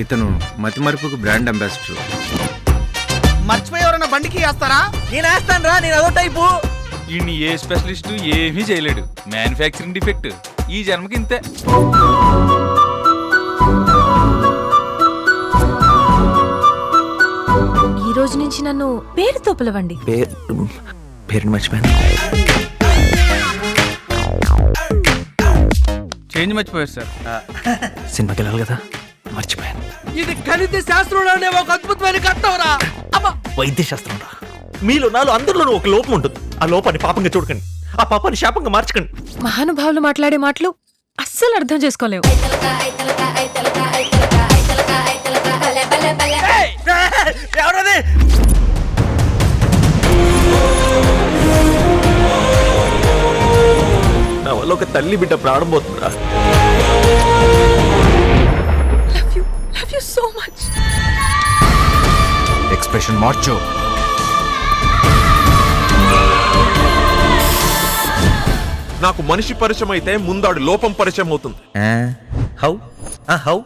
ఇతను మతిమరుపుకు brand ambassador. మర్చిపోయి ఎవరన్నా బండికి వేస్తారా? నేను వేస్తాను రా, నేను అదో టైపు. ఈయన్ని ఏ స్పెషలిస్ట్ ఏమీ చేయలేడు. Manufacturing defect. ఈ జన్మకి ఇంతే. ఈ రోజు నుంచి నన్ను పేరుతో పిలవండి. పేరుని మర్చిపోయాను. చేంజ్ మర్చిపోయారు సార్. సినిమాకి వెళ్ళాలి కదా, మర్చిపోయాను. ఇది గణిత శాస్త్రంలోనే ఒక అద్భుతమైన కట్టవరా. వైద్య శాస్త్రం రా. మీలో నాలో అందరిలోనూ ఒక లోపం ఉంటుంది. ఆ లోపాన్ని పాపంగా చూడకండి, ఆ పాపాన్ని శాపంగా మార్చకండి. మహానుభావులు మాట్లాడే మాటలు అస్సలు అర్థం చేసుకోలేవు. ఎవరది? నా వల్ల ఒక తల్లి బిడ్డ ప్రాణం పోతుందా? Love you so much. Expression మార్చు. నాకు మనిషి పరిచయం అయితే ముందాడు లోపం పరిచయం అవుతుంది. హౌ హౌ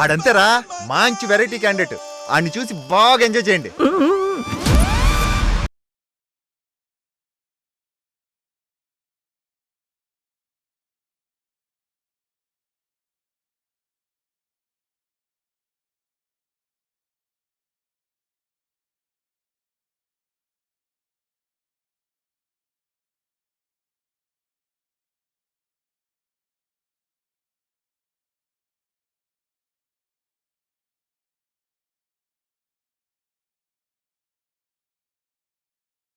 ఆడంతేరా, మంచి వెరైటీ క్యాండిడేట్. ఆడిని చూసి బాగా ఎంజాయ్ చేయండి.